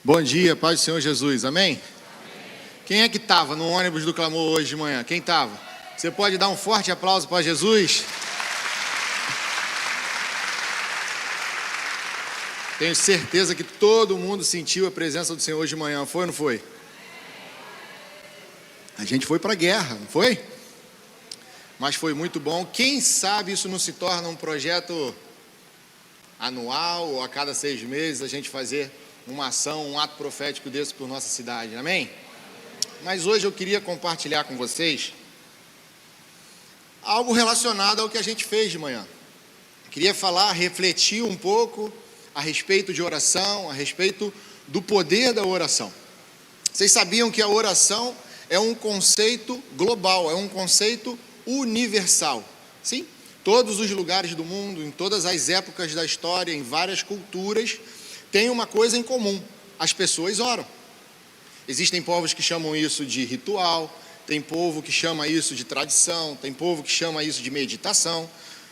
Bom dia, paz do Senhor Jesus, amém? Quem é que estava no ônibus do clamor hoje de manhã? Quem estava? Você pode dar um forte aplauso para Jesus? Tenho certeza que todo mundo sentiu a presença do Senhor hoje de manhã, foi ou não foi? A gente foi para a guerra, não foi? Mas foi muito bom. Quem sabe isso não se torna um projeto anual ou a cada 6 meses a gente fazer uma ação, um ato profético desse por nossa cidade, amém? Mas hoje eu queria compartilhar com vocês algo relacionado ao que a gente fez de manhã. Queria refletir um pouco a respeito de oração, a respeito do poder da oração. Vocês sabiam que a oração é um conceito global, é um conceito universal, sim? Todos os lugares do mundo, em todas as épocas da história, em várias culturas, tem uma coisa em comum: as pessoas oram. Existem povos que chamam isso de ritual, tem povo que chama isso de tradição, tem povo que chama isso de meditação,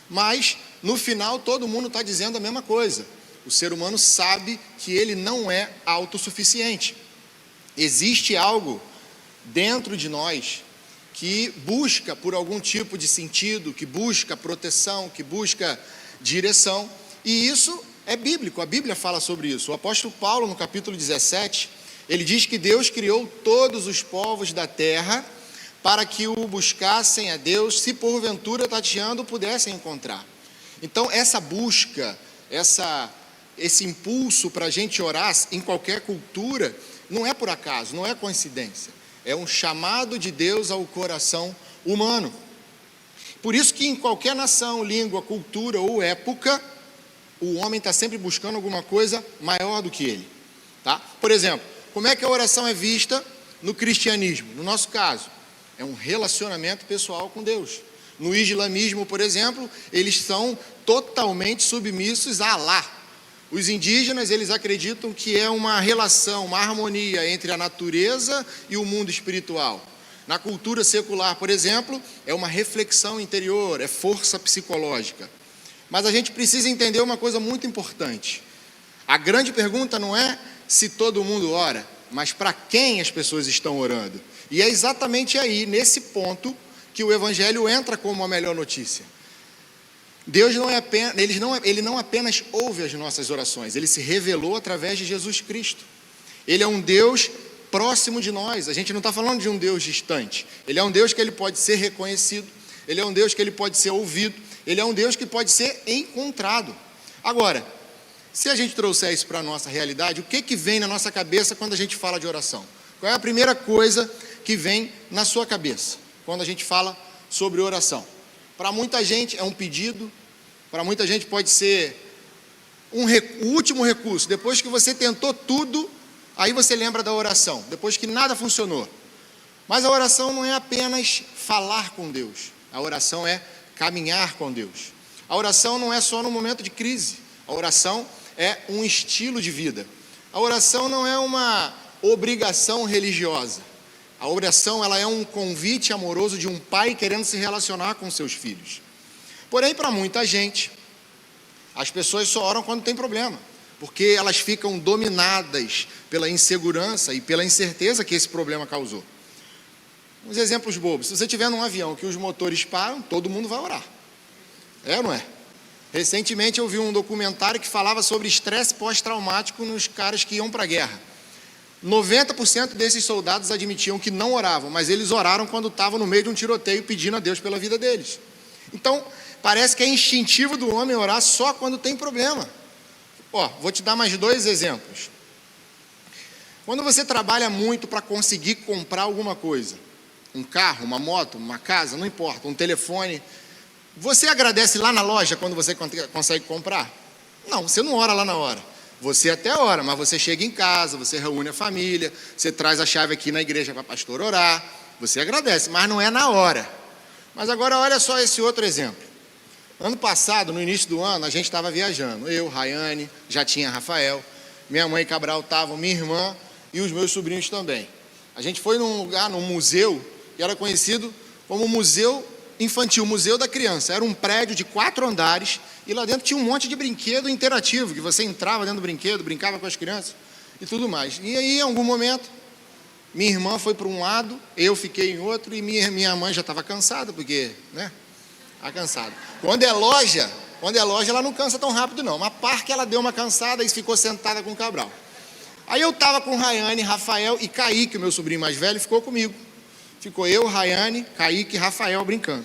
mas no final todo mundo está dizendo a mesma coisa. O ser humano sabe que ele não é autossuficiente. Existe algo dentro de nós que busca por algum tipo de sentido, que busca proteção, que busca direção, e isso é bíblico, a Bíblia fala sobre isso. O apóstolo Paulo, no capítulo 17, ele diz que Deus criou todos os povos da terra para que o buscassem a Deus, se porventura tateando pudessem encontrar. Então essa busca, esse impulso para a gente orar em qualquer cultura, não é por acaso, não é coincidência. É um chamado de Deus ao coração humano. Por isso que em qualquer nação, língua, cultura ou época, o homem está sempre buscando alguma coisa maior do que ele, tá? Por exemplo, como é que a oração é vista no cristianismo? No nosso caso, é um relacionamento pessoal com Deus. No islamismo, por exemplo, eles são totalmente submissos a Alá. Os indígenas, eles acreditam que é uma relação, uma harmonia entre a natureza e o mundo espiritual. Na cultura secular, por exemplo, é uma reflexão interior, é força psicológica. Mas a gente precisa entender uma coisa muito importante. A grande pergunta não é se todo mundo ora, mas para quem as pessoas estão orando. E é exatamente aí, nesse ponto, que o Evangelho entra como a melhor notícia. Deus ele não apenas ouve as nossas orações, Ele se revelou através de Jesus Cristo. Ele é um Deus próximo de nós. A gente não está falando de um Deus distante. Ele é um Deus que Ele pode ser reconhecido. Ele é um Deus que Ele pode ser ouvido. Ele é um Deus que pode ser encontrado. Agora, se a gente trouxer isso para a nossa realidade, o que vem na nossa cabeça quando a gente fala de oração? Qual é a primeira coisa que vem na sua cabeça quando a gente fala sobre oração? Para muita gente é um pedido, para muita gente pode ser o último recurso. Depois que você tentou tudo, aí você lembra da oração, depois que nada funcionou. Mas a oração não é apenas falar com Deus, a oração é caminhar com Deus. A oração não é só no momento de crise, a oração é um estilo de vida. A oração não é uma obrigação religiosa. A oração, ela é um convite amoroso de um pai querendo se relacionar com seus filhos. Porém, para muita gente, as pessoas só oram quando tem problema, porque elas ficam dominadas pela insegurança e pela incerteza que esse problema causou. Uns exemplos bobos: se você estiver num avião que os motores param, todo mundo vai orar. É ou não é? Recentemente eu vi um documentário que falava sobre estresse pós-traumático nos caras que iam para a guerra. 90% desses soldados admitiam que não oravam, mas eles oraram quando estavam no meio de um tiroteio pedindo a Deus pela vida deles. Então, parece que é instintivo do homem orar só quando tem problema. Vou te dar mais 2 exemplos. Quando você trabalha muito para conseguir comprar alguma coisa, um carro, uma moto, uma casa, não importa, um telefone, você agradece lá na loja quando você consegue comprar? Não, você não ora lá na hora. Você até ora, mas você chega em casa, você reúne a família, você traz a chave aqui na igreja para o pastor orar, você agradece, mas não é na hora. Mas agora olha só esse outro exemplo. Ano passado, no início do ano, a gente estava viajando. Eu, Rayane, já tinha Rafael, minha mãe Cabral estava, minha irmã e os meus sobrinhos também. A gente foi num lugar, num museu, que era conhecido como Museu Infantil, Museu da Criança. Era um prédio de 4 andares e lá dentro tinha um monte de brinquedo interativo, que você entrava dentro do brinquedo, brincava com as crianças. e tudo mais. E aí, em algum momento, minha irmã foi para um lado, eu fiquei em outro, e minha mãe já estava cansada, porque, né, está cansada. Quando é loja, ela não cansa tão rápido não. Uma parque ela deu uma cansada e ficou sentada com o Cabral. Aí eu estava com Rayane, Rafael e Kaique, o meu sobrinho mais velho, ficou comigo. Ficou eu, Rayane, Kaique e Rafael brincando.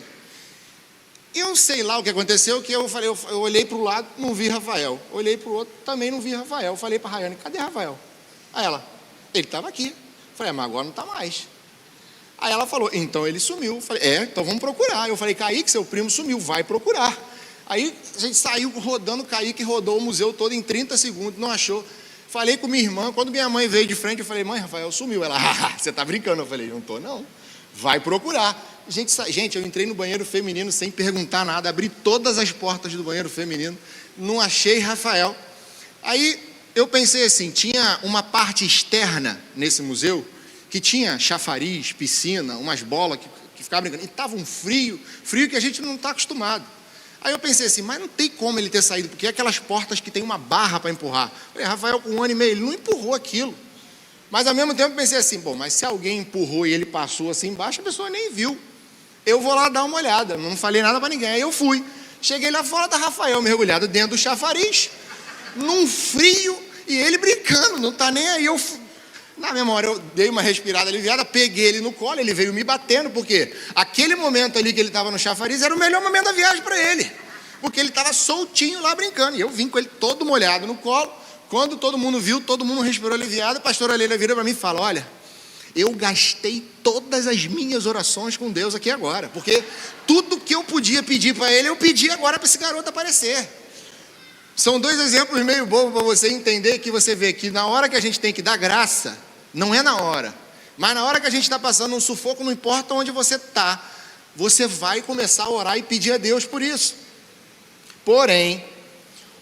Eu sei lá o que aconteceu, que eu olhei para o lado, não vi Rafael. Olhei para o outro, também não vi Rafael. Eu falei para Rayane, cadê Rafael? Aí ela, ele estava aqui. Eu falei, mas agora não está mais. Aí ela falou, então ele sumiu. Eu falei, então vamos procurar. Eu falei, Kaique, seu primo sumiu, vai procurar. Aí a gente saiu rodando, Kaique rodou o museu todo em 30 segundos, não achou. Falei com minha irmã, quando minha mãe veio de frente, eu falei, mãe, Rafael sumiu. Ela, você está brincando? Eu falei, não estou não, vai procurar. Gente, eu entrei no banheiro feminino sem perguntar nada, abri todas as portas do banheiro feminino, não achei Rafael. Aí eu pensei assim, tinha uma parte externa nesse museu, que tinha chafariz, piscina, umas bolas que ficavam brincando, e estava um frio que a gente não está acostumado. Aí eu pensei assim, mas não tem como ele ter saído, porque é aquelas portas que tem uma barra para empurrar. Eu falei, Rafael, com 1 ano e meio, ele não empurrou aquilo. Mas ao mesmo tempo pensei assim, mas se alguém empurrou e ele passou assim embaixo, a pessoa nem viu. Eu vou lá dar uma olhada, não falei nada para ninguém. Aí eu fui, cheguei lá fora, da Rafael mergulhado dentro do chafariz, num frio, e ele brincando, não está nem aí. Na memória, eu dei uma respirada aliviada, peguei ele no colo, ele veio me batendo, porque aquele momento ali que ele estava no chafariz era o melhor momento da viagem para ele, porque ele estava soltinho lá brincando, e eu vim com ele todo molhado no colo. Quando todo mundo viu, todo mundo respirou aliviado, a pastora Leila vira para mim e fala, olha, eu gastei todas as minhas orações com Deus aqui agora, porque tudo que eu podia pedir para ele, eu pedi agora para esse garoto aparecer. São 2 exemplos meio bobos para você entender, que você vê que na hora que a gente tem que dar graça, não é na hora, mas na hora que a gente está passando um sufoco, não importa onde você está, você vai começar a orar e pedir a Deus por isso. Porém,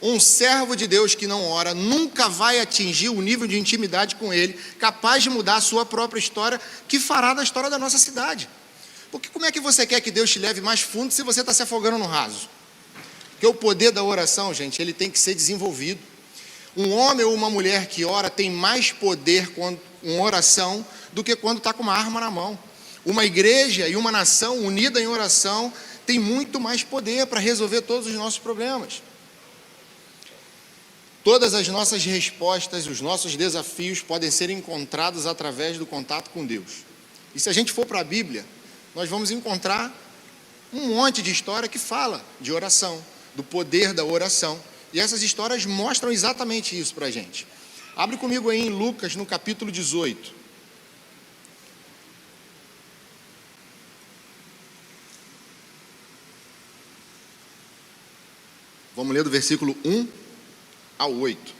um servo de Deus que não ora nunca vai atingir o nível de intimidade com Ele, capaz de mudar a sua própria história, que fará da história da nossa cidade. Porque como é que você quer que Deus te leve mais fundo se você está se afogando no raso? Porque o poder da oração, gente, ele tem que ser desenvolvido. Um homem ou uma mulher que ora tem mais poder com oração do que quando está com uma arma na mão. Uma igreja e uma nação unida em oração tem muito mais poder para resolver todos os nossos problemas. Todas as nossas respostas, os nossos desafios podem ser encontrados através do contato com Deus. E se a gente for para a Bíblia, nós vamos encontrar um monte de história que fala de oração, do poder da oração. E essas histórias mostram exatamente isso para a gente. Abre comigo aí em Lucas, no capítulo 18. Vamos ler do versículo 1 ao 8.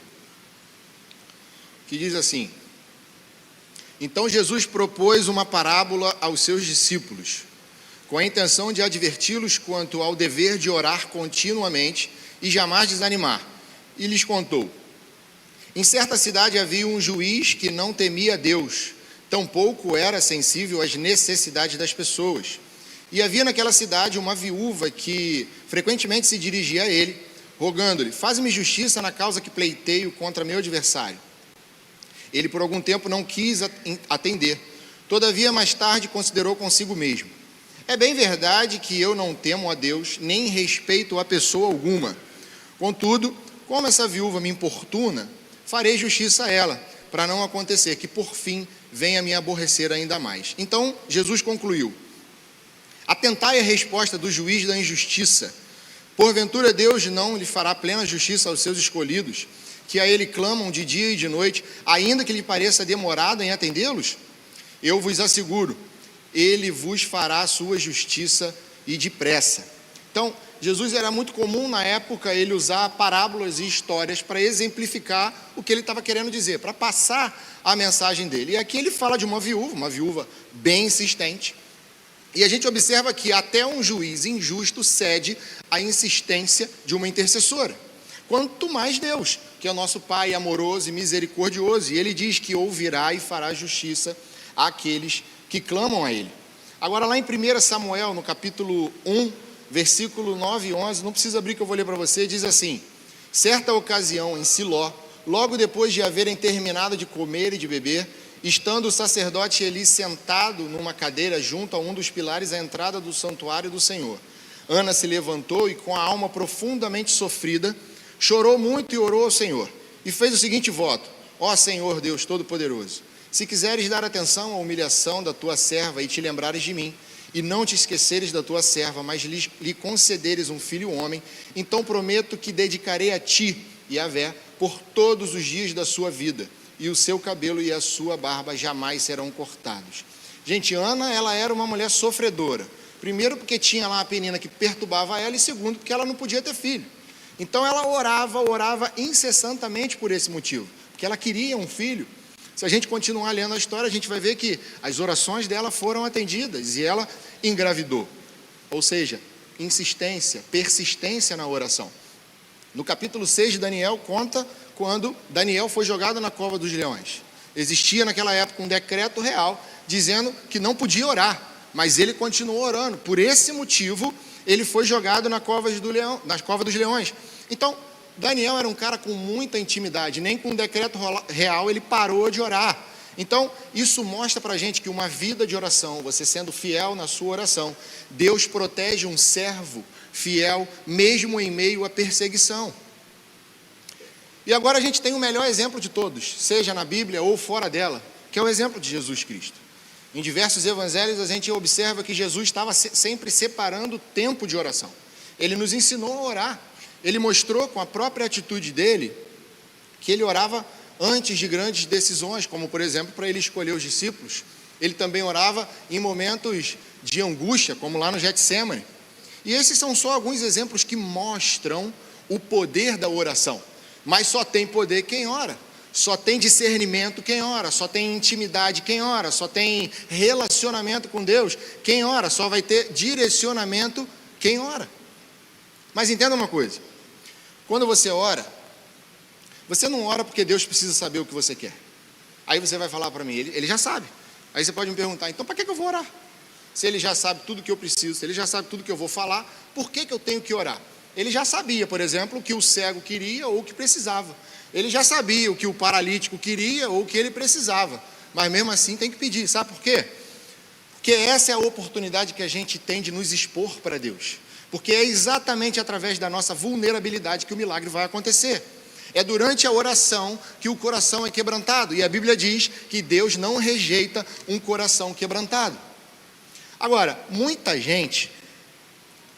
Que diz assim: Então Jesus propôs uma parábola aos seus discípulos, com a intenção de adverti-los quanto ao dever de orar continuamente e jamais desanimar. E lhes contou: Em certa cidade havia um juiz que não temia Deus, tampouco era sensível às necessidades das pessoas. E havia naquela cidade uma viúva que frequentemente se dirigia a ele, rogando-lhe: Faze-me justiça na causa que pleiteio contra meu adversário. Ele por algum tempo não quis atender. Todavia, mais tarde, considerou consigo mesmo: É bem verdade que eu não temo a Deus, nem respeito a pessoa alguma. Contudo, como essa viúva me importuna, farei justiça a ela, para não acontecer que, por fim, venha me aborrecer ainda mais. Então, Jesus concluiu: Atentai à resposta do juiz da injustiça. Porventura Deus não lhe fará plena justiça aos seus escolhidos, que a ele clamam de dia e de noite, ainda que lhe pareça demorado em atendê-los? Eu vos asseguro, ele vos fará a sua justiça e depressa. Então, Jesus era muito comum na época ele usar parábolas e histórias para exemplificar o que ele estava querendo dizer, para passar a mensagem dele. E aqui ele fala de uma viúva bem insistente. E a gente observa que até um juiz injusto cede à insistência de uma intercessora. Quanto mais Deus, que é o nosso Pai amoroso e misericordioso, e Ele diz que ouvirá e fará justiça àqueles que clamam a Ele. Agora lá em 1 Samuel, no capítulo 1, versículo 9 e 11, não precisa abrir que eu vou ler para você, diz assim: Certa ocasião em Siló, logo depois de haverem terminado de comer e de beber, estando o sacerdote Eli sentado numa cadeira junto a um dos pilares à entrada do santuário do Senhor, Ana se levantou e, com a alma profundamente sofrida, chorou muito e orou ao Senhor, e fez o seguinte voto: ó Senhor Deus Todo-Poderoso, se quiseres dar atenção à humilhação da tua serva e te lembrares de mim, e não te esqueceres da tua serva, mas lhe concederes um filho homem, então prometo que dedicarei a ti, Yahvé, por todos os dias da sua vida, e o seu cabelo e a sua barba jamais serão cortados. Gente, Ana, ela era uma mulher sofredora. Primeiro porque tinha lá a Penina que perturbava ela, e segundo porque ela não podia ter filho. Então ela orava incessantemente por esse motivo, porque ela queria um filho. Se a gente continuar lendo a história, a gente vai ver que as orações dela foram atendidas e ela engravidou. Ou seja, insistência, persistência na oração. No capítulo 6 de Daniel, conta quando Daniel foi jogado na cova dos leões. Existia naquela época um decreto real dizendo que não podia orar, mas ele continuou orando. Por esse motivo, ele foi jogado na cova dos leões. Então, Daniel era um cara com muita intimidade, nem com um decreto real ele parou de orar. Então, isso mostra para a gente que uma vida de oração, você sendo fiel na sua oração, Deus protege um servo fiel, mesmo em meio à perseguição. E agora a gente tem o melhor exemplo de todos, seja na Bíblia ou fora dela, que é o exemplo de Jesus Cristo. Em diversos evangelhos a gente observa que Jesus estava sempre separando o tempo de oração. Ele nos ensinou a orar. Ele mostrou com a própria atitude dele que ele orava antes de grandes decisões, como por exemplo para ele escolher os discípulos. Ele também orava em momentos de angústia, como lá no Getsemane. E esses são só alguns exemplos que mostram o poder da oração. Mas só tem poder quem ora. Só tem discernimento quem ora, só tem intimidade quem ora, só tem relacionamento com Deus quem ora, só vai ter direcionamento quem ora. Mas entenda uma coisa, quando você ora, você não ora porque Deus precisa saber o que você quer. Aí você vai falar para mim, ele já sabe. Aí você pode me perguntar, então para que eu vou orar? Se ele já sabe tudo o que eu preciso, se ele já sabe tudo o que eu vou falar, por que eu tenho que orar? Ele já sabia, por exemplo, o que o cego queria ou o que precisava. Ele já sabia o que o paralítico queria ou o que ele precisava. Mas mesmo assim tem que pedir. Sabe por quê? Porque essa é a oportunidade que a gente tem de nos expor para Deus. Porque é exatamente através da nossa vulnerabilidade que o milagre vai acontecer. É durante a oração que o coração é quebrantado. E a Bíblia diz que Deus não rejeita um coração quebrantado. Agora, muita gente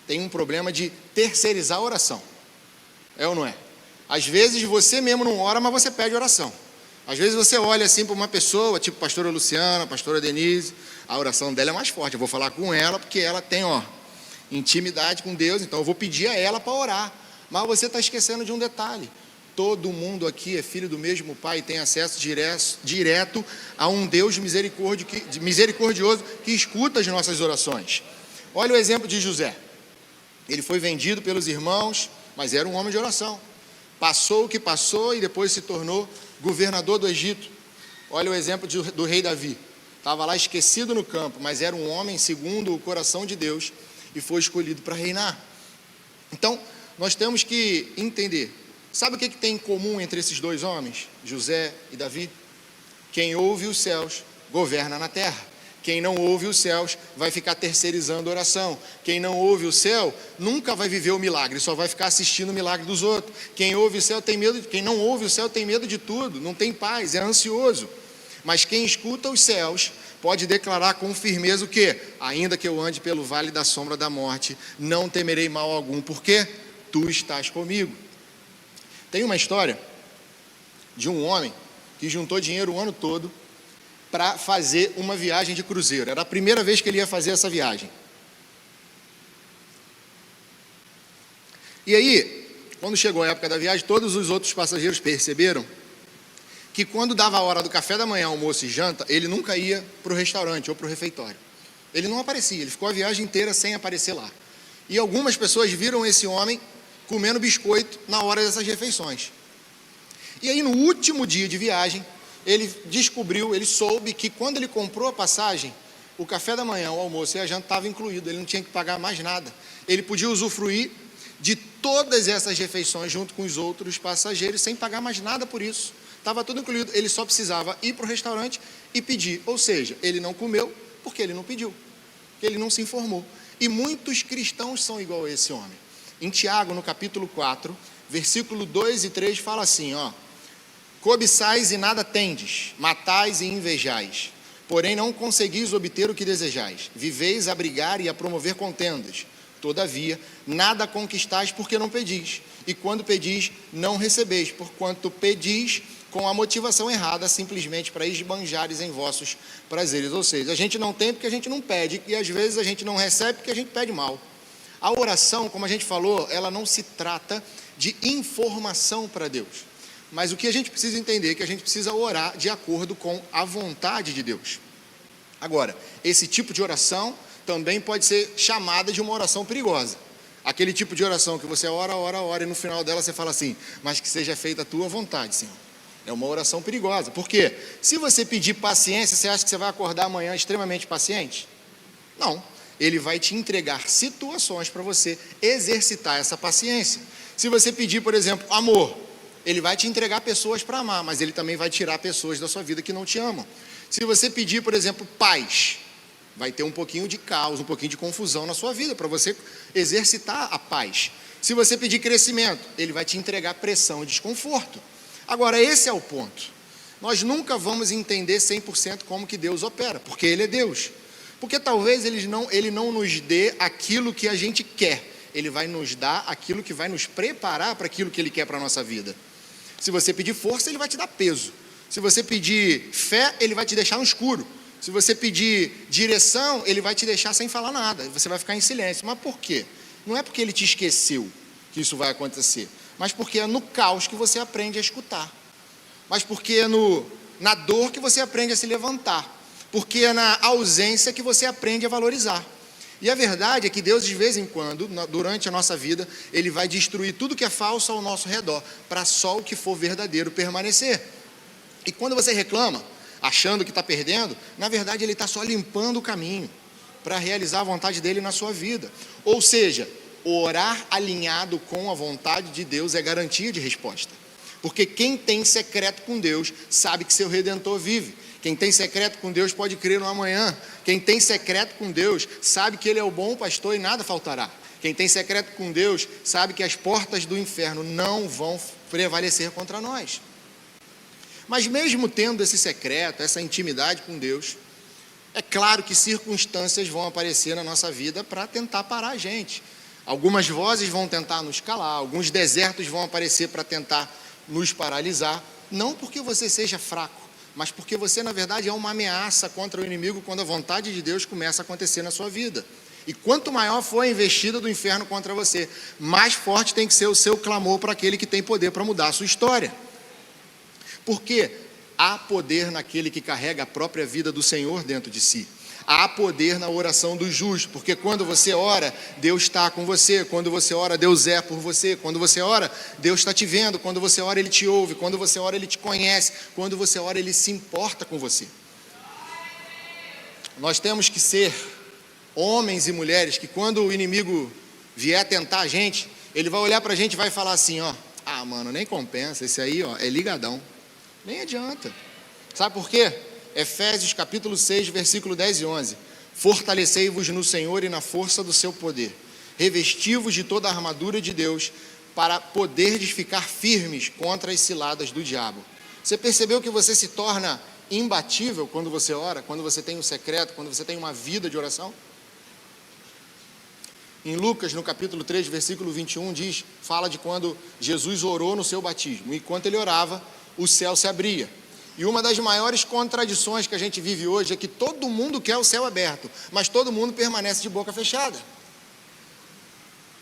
tem um problema de terceirizar a oração. É ou não é? Às vezes você mesmo não ora, mas você pede oração. Às vezes você olha assim para uma pessoa, tipo a pastora Luciana, a pastora Denise, a oração dela é mais forte. Eu vou falar com ela porque ela tem intimidade com Deus, então eu vou pedir a ela para orar. Mas você está esquecendo de um detalhe. Todo mundo aqui é filho do mesmo Pai e tem acesso direto a um Deus misericordioso que escuta as nossas orações. Olha o exemplo de José. Ele foi vendido pelos irmãos, mas era um homem de oração. Passou o que passou e depois se tornou governador do Egito. Olha o exemplo do rei Davi. Estava lá esquecido no campo, mas era um homem segundo o coração de Deus e foi escolhido para reinar. Então, nós temos que entender. Sabe o que tem em comum entre esses dois homens, José e Davi? Quem ouve os céus governa na terra. Quem não ouve os céus vai ficar terceirizando a oração. Quem não ouve o céu nunca vai viver o milagre, só vai ficar assistindo o milagre dos outros. Quem ouve o céu tem medo, quem não ouve o céu tem medo de tudo, não tem paz, é ansioso. Mas quem escuta os céus pode declarar com firmeza o quê? Ainda que eu ande pelo vale da sombra da morte, não temerei mal algum, porque tu estás comigo. Tem uma história de um homem que juntou dinheiro o ano todo para fazer uma viagem de cruzeiro. Era a primeira vez que ele ia fazer essa viagem. E aí, quando chegou a época da viagem, todos os outros passageiros perceberam que quando dava a hora do café da manhã, almoço e janta, ele nunca ia para o restaurante ou para o refeitório. Ele não aparecia, ele ficou a viagem inteira sem aparecer lá. E algumas pessoas viram esse homem comendo biscoito na hora dessas refeições. E aí, no último dia de viagem, ele soube que quando ele comprou a passagem, o café da manhã, o almoço e a janta estava incluído, ele não tinha que pagar mais nada. Ele podia usufruir de todas essas refeições junto com os outros passageiros, sem pagar mais nada por isso. Estava tudo incluído, ele só precisava ir para o restaurante e pedir. Ou seja, ele não comeu porque ele não pediu, porque ele não se informou. E muitos cristãos são igual a esse homem. Em Tiago, no capítulo 4, versículo 2 e 3, fala assim, cobiçais e nada tendes, matais e invejais, porém não conseguis obter o que desejais, viveis a brigar e a promover contendas, todavia nada conquistais porque não pedis, e quando pedis não recebeis, porquanto pedis com a motivação errada, simplesmente para esbanjares em vossos prazeres. Ou seja, a gente não tem porque a gente não pede, e às vezes a gente não recebe porque a gente pede mal. A oração, como a gente falou, ela não se trata de informação para Deus, mas o que a gente precisa entender é que a gente precisa orar de acordo com a vontade de Deus. Agora, esse tipo de oração também pode ser chamada de uma oração perigosa. Aquele tipo de oração que você ora, e no final dela você fala assim, mas que seja feita a tua vontade, Senhor. É uma oração perigosa. Por quê? Se você pedir paciência, você acha que você vai acordar amanhã extremamente paciente? Não. Ele vai te entregar situações para você exercitar essa paciência. Se você pedir, por exemplo, amor, ele vai te entregar pessoas para amar, mas ele também vai tirar pessoas da sua vida que não te amam. Se você pedir, por exemplo, paz, vai ter um pouquinho de caos, um pouquinho de confusão na sua vida, para você exercitar a paz. Se você pedir crescimento, ele vai te entregar pressão e desconforto. Agora, esse é o ponto. Nós nunca vamos entender 100% como que Deus opera, porque Ele é Deus. Porque talvez Ele não nos dê aquilo que a gente quer, Ele vai nos dar aquilo que vai nos preparar para aquilo que Ele quer para a nossa vida. Se você pedir força, Ele vai te dar peso. Se você pedir fé, Ele vai te deixar no escuro. Se você pedir direção, Ele vai te deixar sem falar nada, você vai ficar em silêncio. Mas por quê? Não é porque Ele te esqueceu que isso vai acontecer, mas porque é no caos que você aprende a escutar, mas porque é na dor que você aprende a se levantar, porque é na ausência que você aprende a valorizar. E a verdade é que Deus, de vez em quando, durante a nossa vida, Ele vai destruir tudo que é falso ao nosso redor, para só o que for verdadeiro permanecer. E quando você reclama, achando que está perdendo, na verdade Ele está só limpando o caminho, para realizar a vontade dEle na sua vida. Ou seja, orar alinhado com a vontade de Deus é garantia de resposta. Porque quem tem secreto com Deus sabe que seu Redentor vive. Quem tem secreto com Deus pode crer no amanhã. Quem tem secreto com Deus sabe que Ele é o bom pastor e nada faltará. Quem tem secreto com Deus sabe que as portas do inferno não vão prevalecer contra nós. Mas mesmo tendo esse secreto, essa intimidade com Deus, é claro que circunstâncias vão aparecer na nossa vida para tentar parar a gente. Algumas vozes vão tentar nos calar, alguns desertos vão aparecer para tentar nos paralisar, não porque você seja fraco, mas porque você, na verdade, é uma ameaça contra o inimigo quando a vontade de Deus começa a acontecer na sua vida. E quanto maior for a investida do inferno contra você, mais forte tem que ser o seu clamor para aquele que tem poder para mudar a sua história. Porque há poder naquele que carrega a própria vida do Senhor dentro de si. Há poder na oração do justo, porque quando você ora, Deus está com você. Quando você ora, Deus é por você. Quando você ora, Deus está te vendo. Quando você ora, Ele te ouve. Quando você ora, Ele te conhece. Quando você ora, Ele se importa com você. Nós temos que ser homens e mulheres que quando o inimigo vier tentar a gente, ele vai olhar para a gente e vai falar assim, mano, nem compensa, esse aí, é ligadão. Nem adianta. Sabe por quê? Efésios capítulo 6, versículo 10 e 11. Fortalecei-vos no Senhor e na força do seu poder. Revesti-vos de toda a armadura de Deus para poderdes ficar firmes contra as ciladas do diabo. Você percebeu que você se torna imbatível quando você ora, quando você tem um secreto, quando você tem uma vida de oração? Em Lucas, no capítulo 3, versículo 21, fala de quando Jesus orou no seu batismo. Enquanto ele orava, o céu se abria. E uma das maiores contradições que a gente vive hoje é que todo mundo quer o céu aberto, mas todo mundo permanece de boca fechada.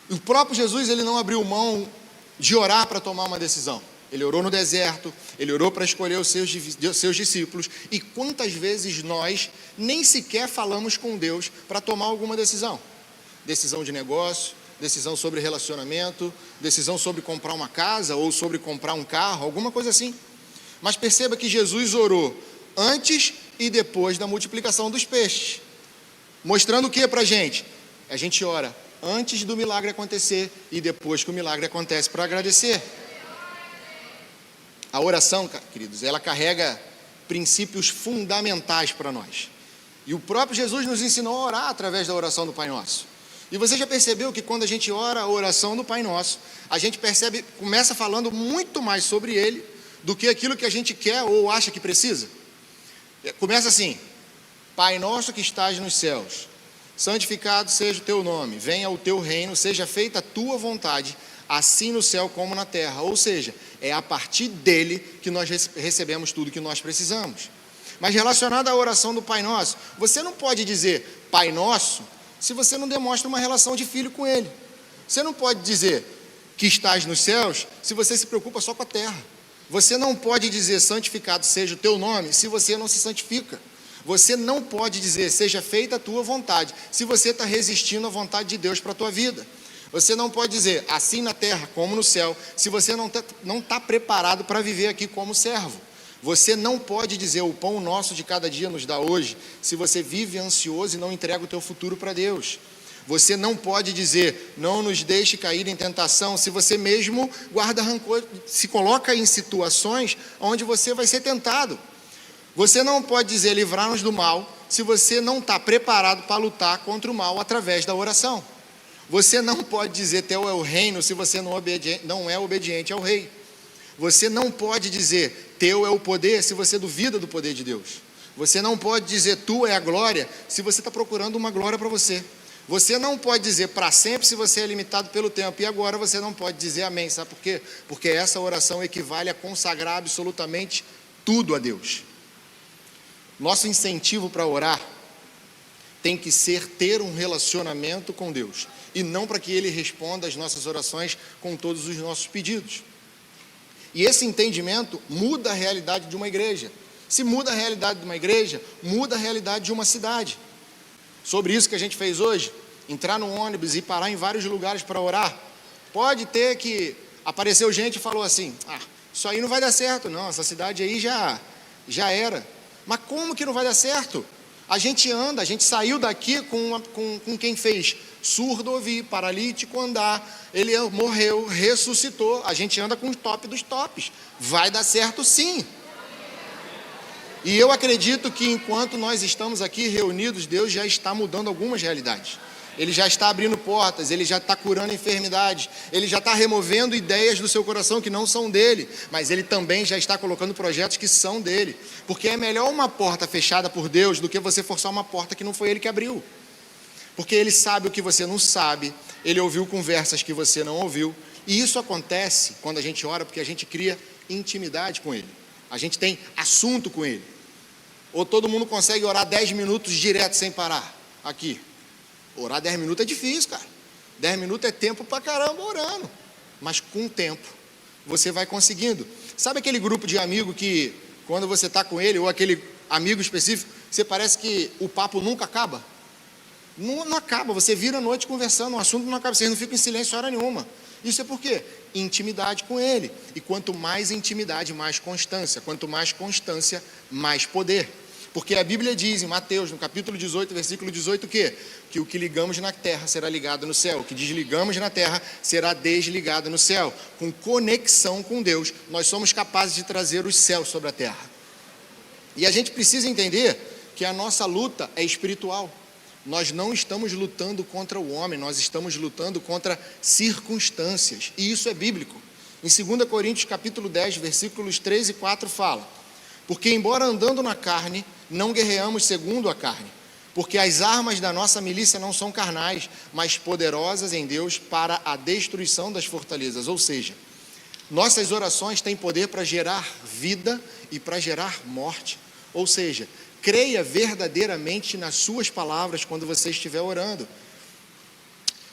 O próprio Jesus, ele não abriu mão de orar para tomar uma decisão. Ele orou no deserto, ele orou para escolher os seus discípulos. E quantas vezes nós nem sequer falamos com Deus para tomar alguma decisão? Decisão de negócio, decisão sobre relacionamento, decisão sobre comprar uma casa ou sobre comprar um carro, alguma coisa assim. Mas perceba que Jesus orou antes e depois da multiplicação dos peixes. Mostrando o que para a gente? A gente ora antes do milagre acontecer e depois que o milagre acontece para agradecer. A oração, queridos, ela carrega princípios fundamentais para nós. E o próprio Jesus nos ensinou a orar através da oração do Pai Nosso. E você já percebeu que quando a gente ora a oração do Pai Nosso, a gente começa falando muito mais sobre Ele do que aquilo que a gente quer ou acha que precisa? Começa assim: Pai nosso que estás nos céus, santificado seja o teu nome, venha o teu reino, seja feita a tua vontade, assim no céu como na terra. Ou seja, é a partir dele que nós recebemos tudo que nós precisamos. Mas relacionado à oração do Pai Nosso, você não pode dizer Pai Nosso se você não demonstra uma relação de filho com Ele. Você não pode dizer que estás nos céus se você se preocupa só com a terra. Você não pode dizer santificado seja o teu nome se você não se santifica. Você não pode dizer seja feita a tua vontade se você está resistindo à vontade de Deus para a tua vida. Você não pode dizer assim na terra como no céu se você não está preparado para viver aqui como servo. Você não pode dizer o pão nosso de cada dia nos dá hoje se você vive ansioso e não entrega o teu futuro para Deus. Você não pode dizer não nos deixe cair em tentação se você mesmo guarda rancor, se coloca em situações onde você vai ser tentado. Você não pode dizer livrar-nos do mal se você não está preparado para lutar contra o mal através da oração. Você não pode dizer teu é o reino se você não é obediente ao rei. Você não pode dizer teu é o poder se você duvida do poder de Deus. Você não pode dizer tu é a glória se você está procurando uma glória para você. Você não pode dizer para sempre se você é limitado pelo tempo. E agora você não pode dizer amém. Sabe por quê? Porque essa oração equivale a consagrar absolutamente tudo a Deus. Nosso incentivo para orar tem que ser ter um relacionamento com Deus. E não para que Ele responda às nossas orações com todos os nossos pedidos. E esse entendimento muda a realidade de uma igreja. Se muda a realidade de uma igreja, muda a realidade de uma cidade. Sobre isso que a gente fez hoje, entrar no ônibus e parar em vários lugares para orar, pode ter que apareceu gente e falou assim, isso aí não vai dar certo não, essa cidade aí já era. Mas como que não vai dar certo? A gente anda, a gente saiu daqui com quem fez surdo ouvir, paralítico andar, ele morreu, ressuscitou, a gente anda com o top dos tops, vai dar certo sim. E eu acredito que enquanto nós estamos aqui reunidos, Deus já está mudando algumas realidades. Ele já está abrindo portas, Ele já está curando enfermidades, Ele já está removendo ideias do seu coração que não são dele, mas Ele também já está colocando projetos que são dele, porque é melhor uma porta fechada por Deus do que você forçar uma porta que não foi Ele que abriu, porque Ele sabe o que você não sabe, Ele ouviu conversas que você não ouviu, e isso acontece quando a gente ora, porque a gente cria intimidade com Ele, a gente tem assunto com Ele. Ou todo mundo consegue orar 10 minutos direto sem parar aqui? Orar 10 minutos é difícil, cara. 10 minutos é tempo pra caramba orando. Mas com o tempo, você vai conseguindo. Sabe aquele grupo de amigo que, quando você está com ele, ou aquele amigo específico, você parece que o papo nunca acaba? Não acaba, você vira a noite conversando, o assunto não acaba, vocês não ficam em silêncio hora nenhuma. Isso é por quê? Intimidade com ele. E quanto mais intimidade, mais constância. Quanto mais constância, mais poder. Porque a Bíblia diz em Mateus, no capítulo 18, versículo 18, o quê? Que o que ligamos na terra será ligado no céu, o que desligamos na terra será desligado no céu. Com conexão com Deus, nós somos capazes de trazer os céus sobre a terra. E a gente precisa entender que a nossa luta é espiritual. Nós não estamos lutando contra o homem, nós estamos lutando contra circunstâncias. E isso é bíblico. Em 2 Coríntios, capítulo 10, versículos 3 e 4 fala: porque embora andando na carne, não guerreamos segundo a carne, porque as armas da nossa milícia não são carnais, mas poderosas em Deus para a destruição das fortalezas. Ou seja, nossas orações têm poder para gerar vida e para gerar morte. Ou seja, creia verdadeiramente nas suas palavras quando você estiver orando.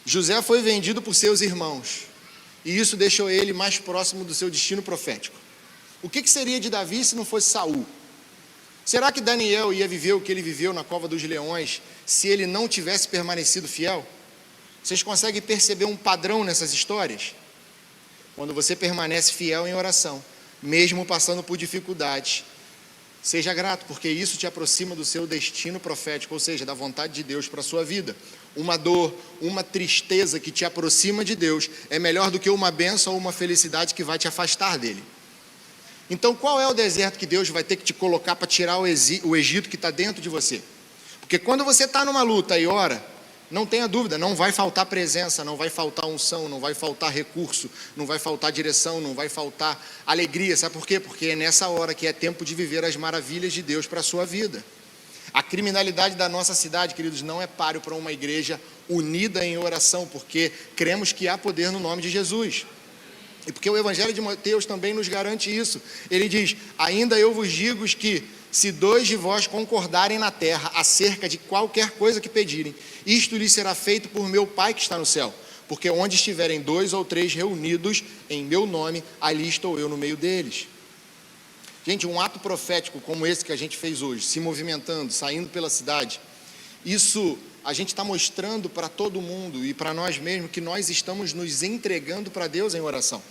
José foi vendido por seus irmãos, e isso deixou ele mais próximo do seu destino profético. O que seria de Davi se não fosse Saul? Será que Daniel ia viver o que ele viveu na cova dos leões se ele não tivesse permanecido fiel? Vocês conseguem perceber um padrão nessas histórias? Quando você permanece fiel em oração, mesmo passando por dificuldades, Seja grato, porque isso te aproxima do seu destino profético, ou seja, da vontade de Deus para a sua vida. Uma dor, uma tristeza que te aproxima de Deus é melhor do que uma bênção ou uma felicidade que vai te afastar dele. Então, qual é o deserto que Deus vai ter que te colocar para tirar o Egito que está dentro de você? Porque quando você está numa luta e ora, não tenha dúvida, não vai faltar presença, não vai faltar unção, não vai faltar recurso, não vai faltar direção, não vai faltar alegria. Sabe por quê? Porque é nessa hora que é tempo de viver as maravilhas de Deus para a sua vida. A criminalidade da nossa cidade, queridos, não é páreo para uma igreja unida em oração, porque cremos que há poder no nome de Jesus. E porque o Evangelho de Mateus também nos garante isso. Ele diz: ainda eu vos digo que, se 2 de vós concordarem na terra acerca de qualquer coisa que pedirem, isto lhes será feito por meu Pai que está no céu. Porque onde estiverem 2 ou 3 reunidos em meu nome, ali estou eu no meio deles. Gente, um ato profético como esse que a gente fez hoje, se movimentando, saindo pela cidade, isso a gente está mostrando para todo mundo e para nós mesmos que nós estamos nos entregando para Deus em oração.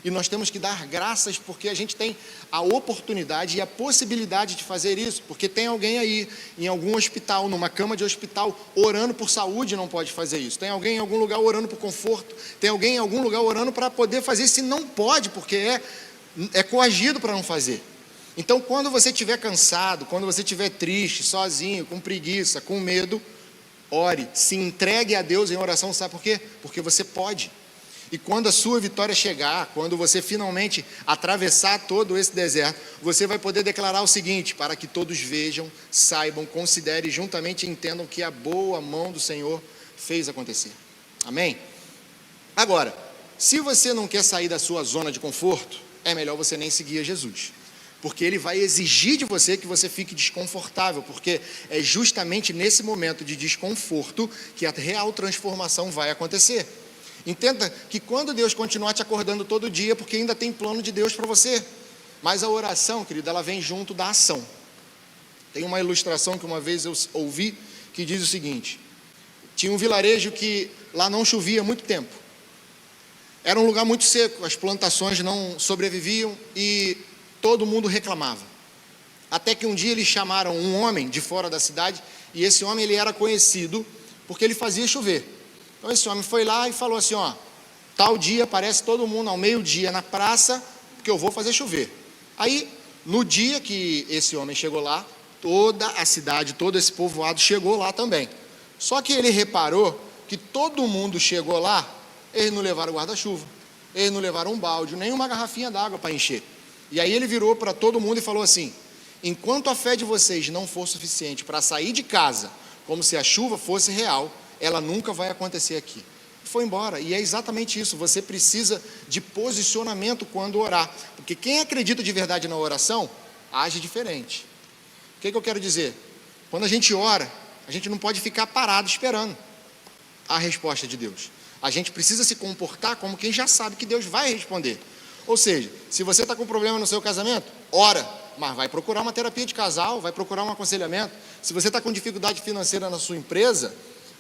E nós temos que dar graças porque a gente tem a oportunidade e a possibilidade de fazer isso, porque tem alguém aí em algum hospital, numa cama de hospital, orando por saúde e não pode fazer isso. Tem alguém em algum lugar orando por conforto, tem alguém em algum lugar orando para poder fazer isso e não pode, porque é coagido para não fazer. Então, quando você estiver cansado, quando você estiver triste, sozinho, com preguiça, com medo, ore, se entregue a Deus em oração. Sabe por quê? Porque você pode. E quando a sua vitória chegar, quando você finalmente atravessar todo esse deserto, você vai poder declarar o seguinte: para que todos vejam, saibam, considerem e juntamente entendam que a boa mão do Senhor fez acontecer. Amém? Agora, se você não quer sair da sua zona de conforto, é melhor você nem seguir a Jesus. Porque Ele vai exigir de você que você fique desconfortável, porque é justamente nesse momento de desconforto que a real transformação vai acontecer. Entenda que quando Deus continuar te acordando todo dia, porque ainda tem plano de Deus para você. Mas a oração, querida, ela vem junto da ação. Tem uma ilustração que uma vez eu ouvi, que diz o seguinte: tinha um vilarejo que lá não chovia há muito tempo. Era um lugar muito seco, as plantações não sobreviviam e todo mundo reclamava. Até que um dia eles chamaram um homem de fora da cidade, e esse homem ele era conhecido porque ele fazia chover. Então esse homem foi lá e falou assim: ó, tal dia aparece todo mundo ao meio-dia na praça, porque eu vou fazer chover. Aí, no dia que esse homem chegou lá, toda a cidade, todo esse povoado chegou lá também. Só que ele reparou que todo mundo chegou lá, eles não levaram guarda-chuva, eles não levaram um balde, nem uma garrafinha d'água para encher. E aí ele virou para todo mundo e falou assim: enquanto a fé de vocês não for suficiente para sair de casa, como se a chuva fosse real, ela nunca vai acontecer aqui. Foi embora. E é exatamente isso. Você precisa de posicionamento quando orar. Porque quem acredita de verdade na oração, age diferente. O que eu quero dizer? Quando a gente ora, a gente não pode ficar parado esperando a resposta de Deus. A gente precisa se comportar como quem já sabe que Deus vai responder. Ou seja, se você está com problema no seu casamento, ora, mas vai procurar uma terapia de casal, vai procurar um aconselhamento. Se você está com dificuldade financeira na sua empresa,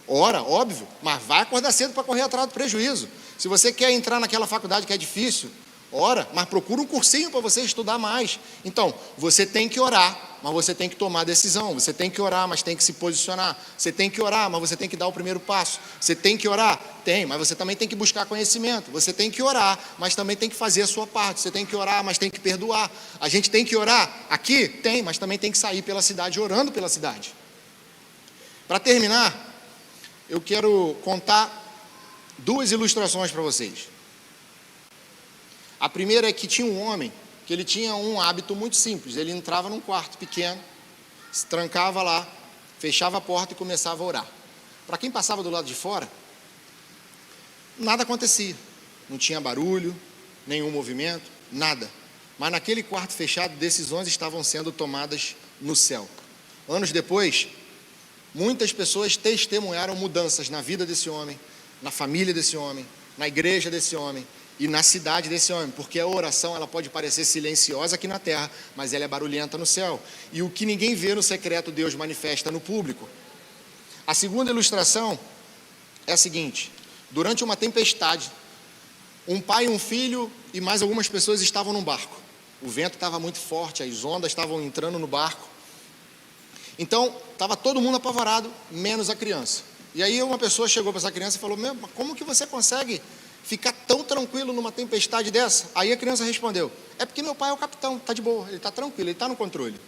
ora, óbvio, mas vai acordar cedo para correr atrás do prejuízo. Se você quer entrar naquela faculdade que é difícil, ora, mas procura um cursinho para você estudar mais. Então, você tem que orar, mas você tem que tomar decisão. Você tem que orar, mas tem que se posicionar. Você tem que orar, mas você tem que dar o primeiro passo. Você tem que orar? Tem, mas você também tem que buscar conhecimento. Você tem que orar, mas também tem que fazer a sua parte. Você tem que orar, mas tem que perdoar. A gente tem que orar aqui? Tem, mas também tem que sair pela cidade, orando pela cidade. Para terminar, eu quero contar 2 ilustrações para vocês. A primeira é que tinha um homem que ele tinha um hábito muito simples. Ele entrava num quarto pequeno, se trancava lá, fechava a porta e começava a orar. Para quem passava do lado de fora, nada acontecia. Não tinha barulho, nenhum movimento, nada. Mas naquele quarto fechado, decisões estavam sendo tomadas no céu. Anos depois, muitas pessoas testemunharam mudanças na vida desse homem, na família desse homem, na igreja desse homem e na cidade desse homem, porque a oração ela pode parecer silenciosa aqui na terra, mas ela é barulhenta no céu. E o que ninguém vê no secreto, Deus manifesta no público. A segunda ilustração é a seguinte: durante uma tempestade, um pai, um filho e mais algumas pessoas estavam num barco. o vento estava muito forte, as ondas estavam entrando no barco. Então, estava todo mundo apavorado, menos a criança. E aí uma pessoa chegou para essa criança e falou: "Meu, como que você consegue ficar tão tranquilo numa tempestade dessa?" Aí a criança respondeu: "É porque meu pai é o capitão, está de boa, ele está tranquilo, ele está no controle."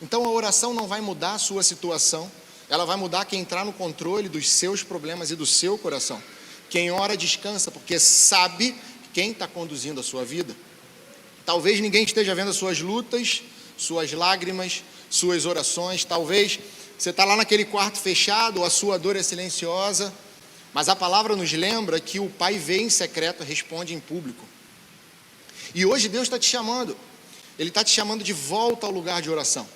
Então a oração não vai mudar a sua situação, ela vai mudar quem entrar no controle dos seus problemas e do seu coração. Quem ora descansa, porque sabe quem está conduzindo a sua vida. Talvez ninguém esteja vendo as suas lutas, suas lágrimas, suas orações. Talvez você está lá naquele quarto fechado, a sua dor é silenciosa, mas a palavra nos lembra que o Pai vê em secreto e responde em público. E hoje Deus está te chamando, Ele está te chamando de volta ao lugar de oração.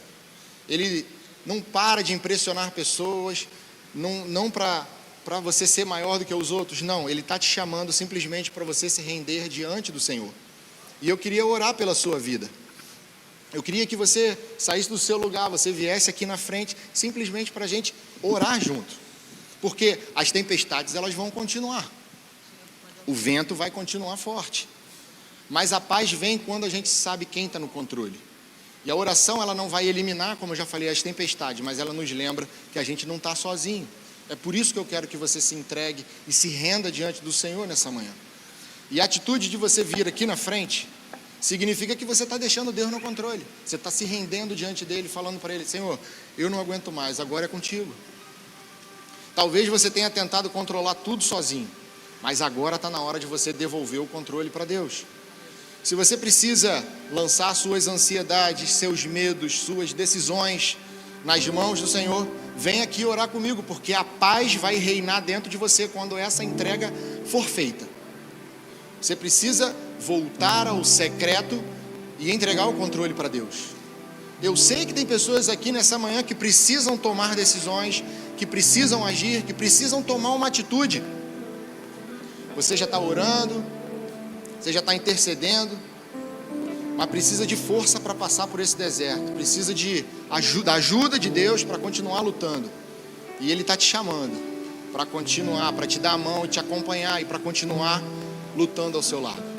Ele não para de impressionar pessoas, não para você ser maior do que os outros, não. Ele está te chamando simplesmente para você se render diante do Senhor. E eu queria orar pela sua vida. Eu queria que você saísse do seu lugar, você viesse aqui na frente, simplesmente para a gente orar junto. Porque as tempestades, elas vão continuar. O vento vai continuar forte. Mas a paz vem quando a gente sabe quem está no controle. E a oração, ela não vai eliminar, como eu já falei, as tempestades, mas ela nos lembra que a gente não está sozinho. É por isso que eu quero que você se entregue e se renda diante do Senhor nessa manhã. E a atitude de você vir aqui na frente significa que você está deixando Deus no controle. Você está se rendendo diante dele, falando para ele: "Senhor, eu não aguento mais, agora é contigo." Talvez você tenha tentado controlar tudo sozinho, mas agora está na hora de você devolver o controle para Deus. Se você precisa lançar suas ansiedades, seus medos, suas decisões nas mãos do Senhor, vem aqui orar comigo, porque a paz vai reinar dentro de você quando essa entrega for feita. Você precisa voltar ao secreto e entregar o controle para Deus. Eu sei que tem pessoas aqui nessa manhã que precisam tomar decisões, que precisam agir, que precisam tomar uma atitude. Você já está orando, você já está intercedendo, mas precisa de força para passar por esse deserto, precisa de ajuda de Deus para continuar lutando. E Ele está te chamando para continuar, para te dar a mão e te acompanhar e para continuar lutando ao seu lado.